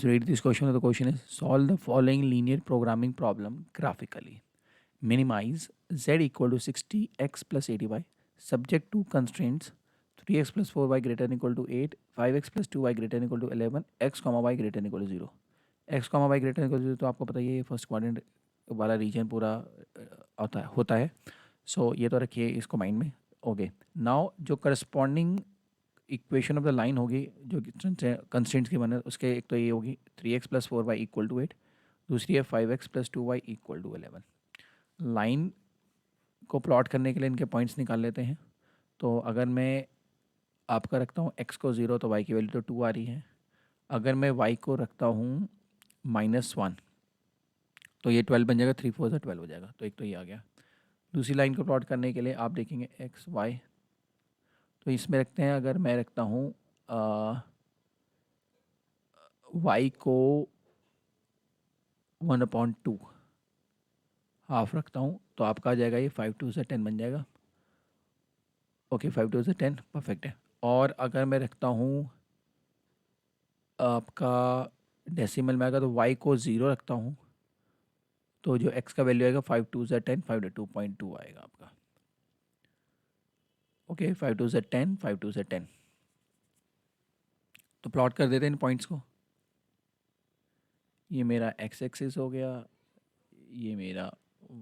Let's read this question. The question is solve the following linear programming problem graphically. Minimize z equal to 60x plus 80y subject to constraints 3x plus 4y greater than equal to 8, 5x plus 2y greater than equal to 11, x comma y greater than equal to 0. x comma y greater than equal to 0 तो आपको पता ही है first quadrant वाला reason पूरा होता है. सो ये तो रखिए इसको माइंड में. ओके, नाउ जो corresponding equation of the line होगी जो कंस्टेंट्स की बने उसके एक तो ये होगी 3x plus 4y equal to 8, दूसरी है 5x plus 2y equal to 11. Line को प्लॉट करने के लिए इनके पॉइंट्स निकाल लेते हैं. तो अगर मैं आपका रखता हूँ x को 0 तो y की वैल्यू तो 2 आ रही है. अगर मैं y को रखता हूँ -1 तो ये 12 बन जाएगा, 3 4 से 12 हो जाएगा. तो एक तो ये आ गया. दूसरी लाइन को प्लॉट करने के लिए आप देखेंगे x y, तो इसमें रखते हैं. अगर मैं रखता हूँ y को 1/2 हाफ रखता हूँ तो आपका आ जाएगा ये 5 2 से 10 बन जाएगा. ओके, 5 2 से 10 परफेक्ट है. और अगर मैं रखता हूँ आपका डेसिमल में आएगा तो y को 0 रखता हूँ तो जो x का वैल्यू आएगा 5 2 से 10 5 2.2 आएगा आपका. ओके, 5 2 से 10 5 2 से 10. तो प्लॉट कर देते हैं इन पॉइंट्स को. ये मेरा x एक्सिस हो गया, ये मेरा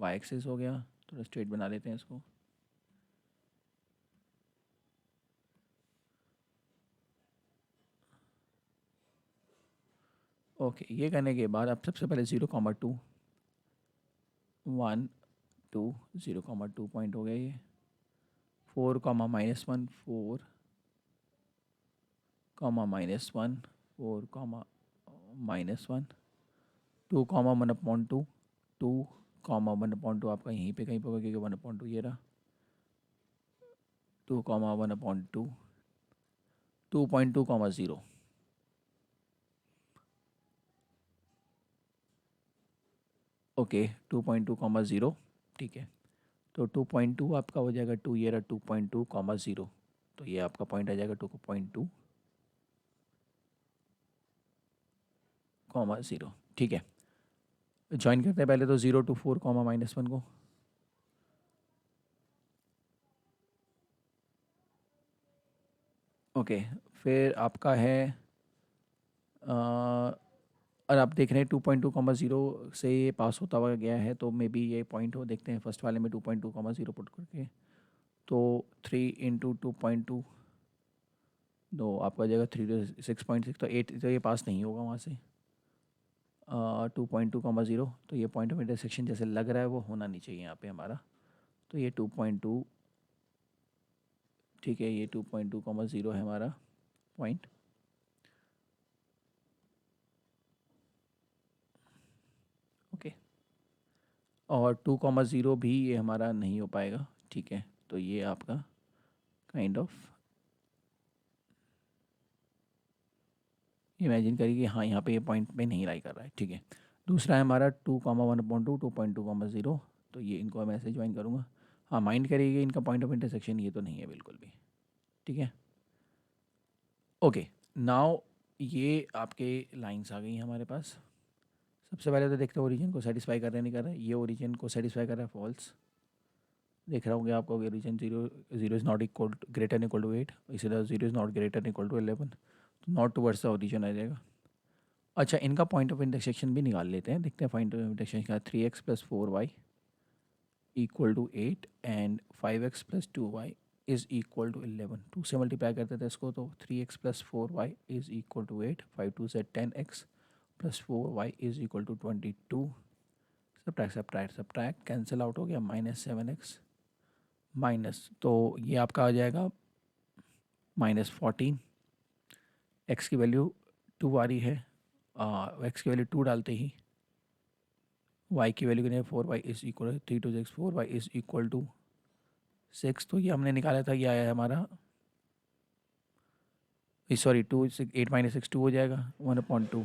y एक्सिस हो गया. थोड़ा स्ट्रेट बना लेते हैं इसको. ओके, ये करने के बाद आप सबसे पहले 0,2 1 2 0,2 पॉइंट हो गया. ये 4, -1 4, -1 4, -1 2, 1/2 2, 1/2 आपका यहीं पे कहीं पर होगा क्योंकि 1/2 ये रहा. 2, 1/2 2.2, 0. ओके, 2.2, 0. ठीक है, तो 2.2 आपका हो जाएगा 2, ये रहा 2.2, 0. तो ये आपका पॉइंट आ जाएगा 2.2, 0. ठीक है, ज्वाइन करते हैं पहले तो 0 to 4, -1 को. ओके, फिर आपका है और आप देख रहे हैं 2.2, 0 से ये पास होता हुआ गया है तो मे बी ये पॉइंट हो. देखते हैं फर्स्ट वाले में 2.2, 0 पुट करके. तो 3 इंटू 2.2 दो आपका जाएगा 3 to 6.6, तो 8 तो ये पास नहीं होगा वहाँ से. 2.2, 0 तो ये पॉइंट ऑफ इंटरसेक्शन जैसे लग रहा है वो होना नहीं चाहिए यहाँ पे हमारा. तो ये 2.2, ठीक है, ये 2.2, 0 है हमारा पॉइंट. ओके, और 2, 0 भी ये हमारा नहीं हो पाएगा. ठीक है, तो ये आपका काइंड ऑफ इमेजिन करिए कि हाँ यहाँ पे ये पॉइंट पे नहीं लाई कर रहा है. ठीक है, दूसरा है हमारा 2, 1/2 2.2, 0. तो ये इनको मैं ऐसे ज्वाइन करूँगा. हाँ, माइंड करिए इनका पॉइंट ऑफ इंटरसेक्शन ये तो नहीं है बिल्कुल भी. ठीक है, ओके. नाउ ये आपके लाइंस आ गई हैं हमारे पास. सबसे पहले तो देखते हैं ओरिजिन को सेटिस्फाई कर रहे हैं नहीं कर रहे हैं. ये ओरिजिन को सेटिस्फाई कर रहा है, फॉल्स. देख रहा होंगे आपको origin 0 is not equal greater equal to 8, इसी तरह 0 is not greater equal to 11, तो नॉट टूवर्ड्स द ओरिजिन आ जाएगा. अच्छा, इनका पॉइंट ऑफ इंटरसेक्शन भी निकाल लेते हैं. देखते हैं पॉइंट ऑफ इंटरसेक्शन का 3x plus 4y equal to 8 and 5x plus 2y is equal to 11. 2 से मल्टीप्लाई करते थे इसको तो 3x plus 4y is equal to 8, 5 2 से 10x plus 4y is equal to 22. Subtract cancel out हो गया. -7x minus, तो ये आपका आ जाएगा -14. x की वैल्यू 2 आ रही है. x की वैल्यू 2 डालते ही y की वैल्यू कितनी है 4y is equal 3 2 6 4y is equal to 6. तो ये हमने निकाला था, ये आया है हमारा, सॉरी 2 8 -6 2 हो जाएगा 1/2.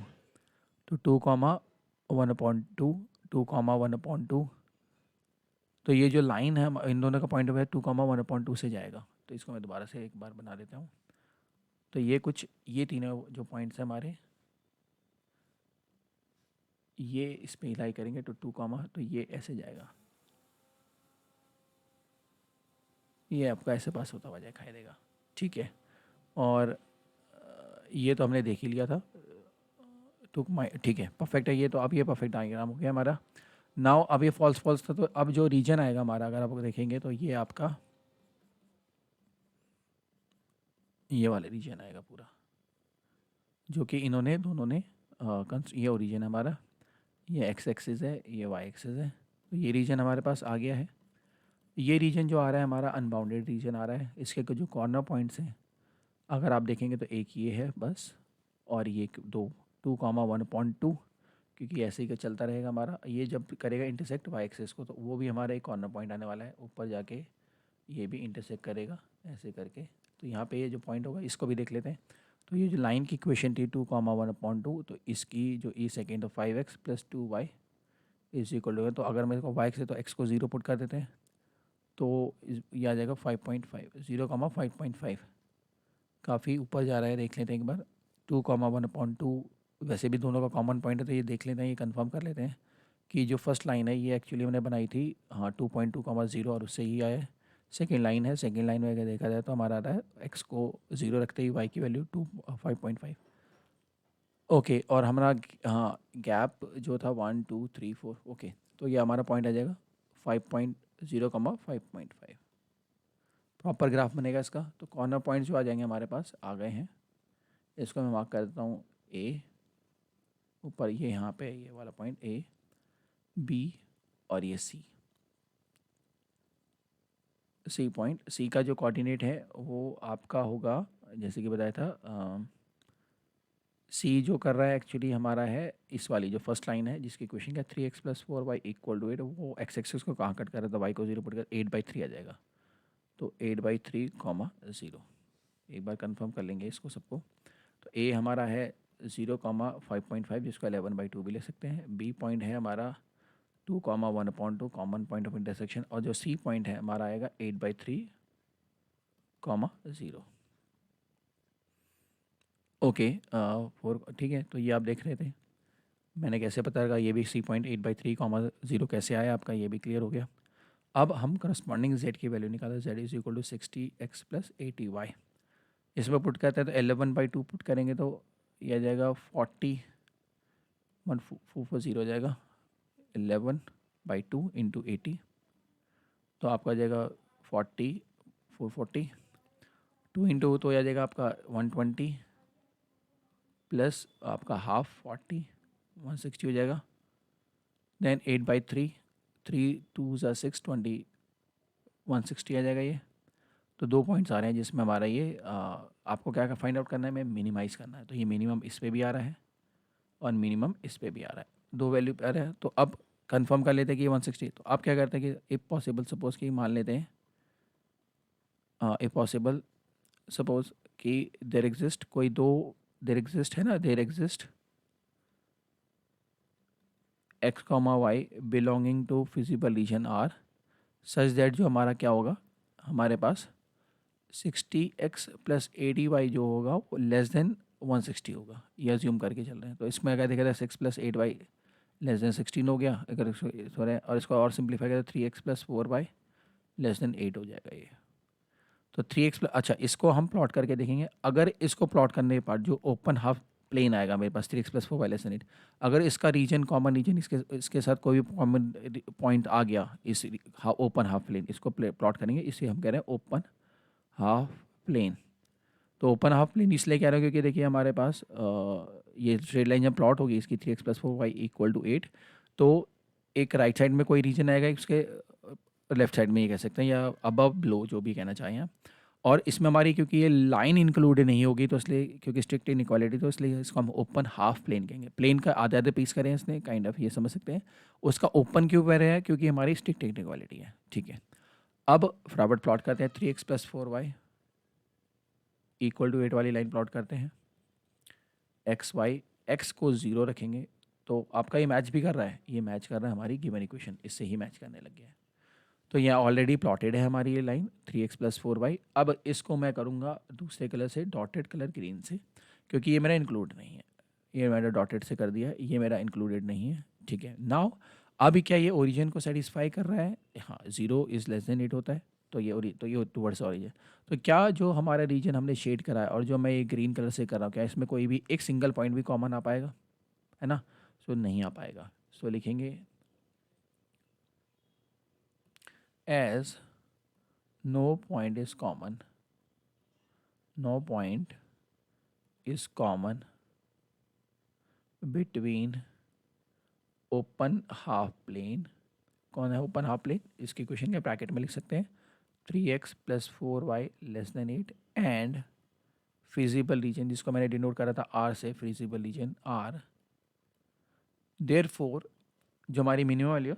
तो 2, 1/2 2, 1/2. तो ये जो लाइन है इन दोनों का पॉइंट ऑफ है 2, 1/2 से जाएगा. तो इसको मैं दोबारा से एक बार बना देता हूँ. तो ये तीनों जो पॉइंट्स हैं हमारे ये इस पे लाई करेंगे तो 2 कॉमा, तो ये ऐसे जाएगा, ये आपका ऐसे पास होता हुआ दिखाई देगा, ठीक है। और ये तो हमने देख ही लिया था, तो ठीक है, परफेक्ट है ये, तो अब ये परफेक्ट डायग्राम हो गया हमारा। नाउ अब ये फॉल्स फॉल्स था, तो अब जो रीजन आएगा हमारा, अगर आप देखेंगे तो ये आपका ये वाला रीजन आएगा पूरा, जो कि इन्होंने दोनों ने ये ओरिजिन है हमारा, ये एक्स एक्सिस है, ये वाई एक्सिस है, तो ये रीजन हमारे पास आ गया है। ये रीजन जो आ रहा है हमारा अनबाउंडेड रीजन आ रहा है, इसके जो कॉर्नर पॉइंट्स हैं अगर आप देखेंगे तो एक ये है बस, और ये दो, 2,1.2, क्योंकि ऐसे ही का चलता रहेगा हमारा। ये जब करेगा इंटरसेक्ट वाई एक्सिस को, तो वो भी हमारा एक कॉर्नर पॉइंट आने वाला है, ऊपर जाके ये भी इंटरसेक्ट करेगा ऐसे करके। तो यहाँ पे ये जो पॉइंट होगा इसको भी देख लेते हैं। तो ये जो लाइन की इक्वेशन थी 2,1.2, तो इसकी जो ई सेकेंड तो 5x plus 2y is equal to है, तो अगर मेरे को y से तो x को 0 पुट कर देते हैं, तो ये आ जाएगा 5.5, 0,5.5, काफ़ी ऊपर जा रहा है, देख लेते हैं एक बार। 2,1.2 वैसे भी दोनों का कॉमन पॉइंट है, तो ये देख लेते हैं, ये कंफर्म कर लेते हैं कि जो फर्स्ट लाइन है ये एक्चुअली हमने बनाई थी, हाँ 2.2, और उससे ही आया है। सेकेंड लाइन है, सेकेंड लाइन में अगर देखा जाए तो हमारा आ रहा है एक्स को 0 रखते ही वाई की वैल्यू 5.5। ओके, और हमारा हाँ गैप जो था 1, 2, 3, 4, ओके, तो ये हमारा पॉइंट आ जाएगा 5.0, प्रॉपर ग्राफ बनेगा इसका। तो कॉर्नर पॉइंट जो आ जाएंगे हमारे पास आ गए हैं, इसको मैं मार्क कर देता हूँ ए, ऊपर ये यहाँ पे ये वाला पॉइंट ए, बी, और ये सी पॉइंट। सी का जो कोऑर्डिनेट है वो आपका होगा, जैसे कि बताया था, सी जो कर रहा है एक्चुअली हमारा है इस वाली जो फर्स्ट लाइन है, जिसकी क्वेश्चन का 3x plus 4y equal to 8, वो एक्स एक्सिस को कहाँ कट कर रहा था, वाई को 0 पुट कर 8/3 आ जाएगा, तो 8/3, 0। एक बार कंफर्म कर लेंगे इसको सबको। तो ए हमारा है 0,5.5, जिसको 11/2 भी ले सकते हैं। बी पॉइंट है हमारा 2,1/2, कॉमन पॉइंट ऑफ इंटरसेक्शन, और जो सी पॉइंट है हमारा आएगा 8/3, 0। ओके, 4, ठीक है। तो ये आप देख रहे थे मैंने कैसे पता लगा, ये भी सी पॉइंट 8/3, 0 कैसे आया आपका, ये भी क्लियर हो गया। अब हम करस्पॉन्डिंग जेड की वैल्यू निकालें, Z is equal to 60x plus 80y। इसमें पुट करते हैं तो 11/2 पुट करेंगे तो ये आ जाएगा 40,140 हो जाएगा, 11/2 इंटू 80, तो आपका आ जाएगा 40,440, 2 इंटू तो आ जाएगा आपका 120 प्लस आपका हाफ 40, 160 हो जाएगा। देन 8/3, 3 2 6 20, 160 आ जाएगा ये। तो 2 पॉइंट्स आ रहे हैं जिसमें हमारा ये आपको क्या फाइंड आउट करना है, मैं मिनिमाइज़ करना है। तो ये मिनिमम इस पे भी आ रहा है और मिनिमम इस पे भी आ रहा है, दो वैल्यू पे आ रहा है। तो अब कंफर्म कर लेते हैं कि ये 160। तो आप क्या करते हैं कि इफ पॉसिबल सपोज कि मान लेते हैं, इफ पॉसिबल सपोज कि देर एग्जिस्ट कोई दो, देर एग्जिस्ट है ना, there exist x, y belonging to feasible region are such that, जो हमारा क्या होगा हमारे पास 60x प्लस 80y जो होगा वो लेस देन 160 होगा, ये अज्यूम करके चल रहे हैं। तो इसमें अगर देखा जाए 6 प्लस 8y लेस देन 16 हो गया, अगर सॉरी, और इसको और सिंप्लीफाई करें तो 3x plus 4y less than 8 हो जाएगा ये। तो 3x प्लस, अच्छा इसको हम प्लॉट करके देखेंगे। अगर इसको प्लॉट करने के बाद जो ओपन हाफ प्लेन आएगा मेरे पास 3x plus 4y less than 8, अगर इसका रीजन कॉमन रीजन इसके साथ कोई भी कॉमन पॉइंट आ गया इस ओपन हाफ प्लेन, इसको प्लॉट करेंगे, इसे हम कह रहे हैं ओपन हाफ प्लेन। तो ओपन हाफ प्लेन इसलिए कह रहा हूँ क्योंकि देखिए हमारे पास ये स्ट्रेट लाइन जब प्लॉट होगी इसकी 3x plus 4y equal to 8, तो एक राइट साइड में कोई रीजन आएगा, इसके लेफ्ट साइड में ये कह सकते हैं, या अबव बिलो जो भी कहना चाहें आप। और इसमें हमारी क्योंकि ये लाइन इंक्लूड नहीं होगी, तो इसलिए क्योंकि स्ट्रिक्ट इनइक्वालिटी, तो इसलिए इसको हम ओपन हाफ प्लेन कहेंगे। प्लेन का आधे आधे पीस करें इसने काइंड ऑफ, ये समझ सकते हैं। उसका ओपन क्यों कह रहे हैं, क्योंकि हमारी स्ट्रिक्ट इनइक्वालिटी है, ठीक है। अब फटाफट प्लॉट करते हैं, 3x plus 4y equal to 8 वाली लाइन प्लॉट करते हैं। एक्स वाई, एक्स को 0 रखेंगे तो आपका ये मैच भी कर रहा है, ये मैच कर रहा है हमारी गिवन इक्वेशन, इससे ही मैच करने लग गया है। तो यहाँ ऑलरेडी प्लॉटेड है हमारी ये लाइन 3x प्लस 4y। अब इसको मैं करूँगा दूसरे कलर से, डॉटेड कलर ग्रीन से, क्योंकि ये मेरा इंक्लूड नहीं है, ये मैंने डॉटेड से कर दिया, ये मेरा इंक्लूडेड नहीं है, ठीक है। नाउ अभी क्या ये ओरिजिन को सेटिस्फाई कर रहा है? हाँ, 0 <8 होता है, तो ये टूवर्ड्स ओरिजिन। तो क्या जो हमारा रीजन हमने शेड करा है और जो मैं ये ग्रीन कलर से कर रहा हूँ, क्या इसमें कोई भी एक सिंगल पॉइंट भी कॉमन आ पाएगा? है ना? सो नहीं आ पाएगा। सो लिखेंगे as no point is common, no point is common between open half plane, कौन है ओपन हाफ प्लेन? इसकी क्वेश्चन के ब्रैकेट में लिख सकते हैं 3x + 4y <8 and feasible region, जिसको मैंने डिनोट करा था R से, फिजिबल रीजन R। देयरफॉर जो हमारी मिनिमम वैल्यू,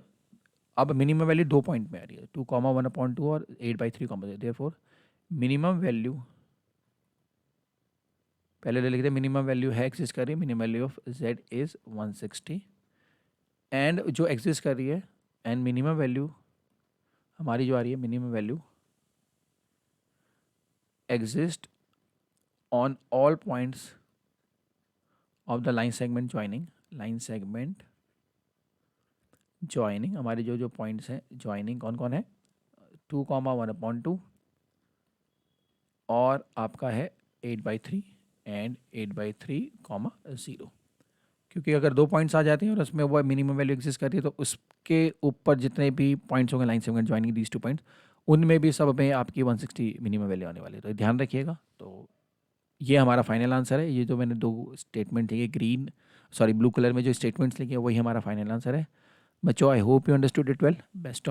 अब मिनिमम वैल्यू 2 पॉइंट में आ रही है, 2, 1/2 और 8/3, देयरफॉर मिनिमम वैल्यू, पहले ले लिखते हैं मिनिमम वैल्यू है एग्जिस्ट कर रही है, minimum value of z is 160 and जो एग्जिस्ट कर रही है एंड मिनिमम वैल्यू हमारी जो आ रही है, minimum value exist on all points of the line segment joining, line segment joining, हमारे जो जो पॉइंट्स हैं ज्वाइनिंग कौन कौन है, 2, 1/2 और आपका है 8/3 एंड 8/3, 0। क्योंकि अगर 2 पॉइंट्स आ जाते हैं और उसमें वो मिनिमम वैल्यू एग्जिस्ट करती है, तो उसके ऊपर जितने भी पॉइंट्स होंगे line segment joining these 2 points, उनमें भी सब में आपकी 160 मिनिमम वैल्यू आने वाली है, तो ध्यान रखिएगा। तो ये हमारा फाइनल आंसर है। ये जो मैंने 2 स्टेटमेंट लिखे, ब्लू कलर में जो स्टेटमेंट्स लिखे, वही हमारा फाइनल आंसर है। बच्चों, I hope you understood it well. Best of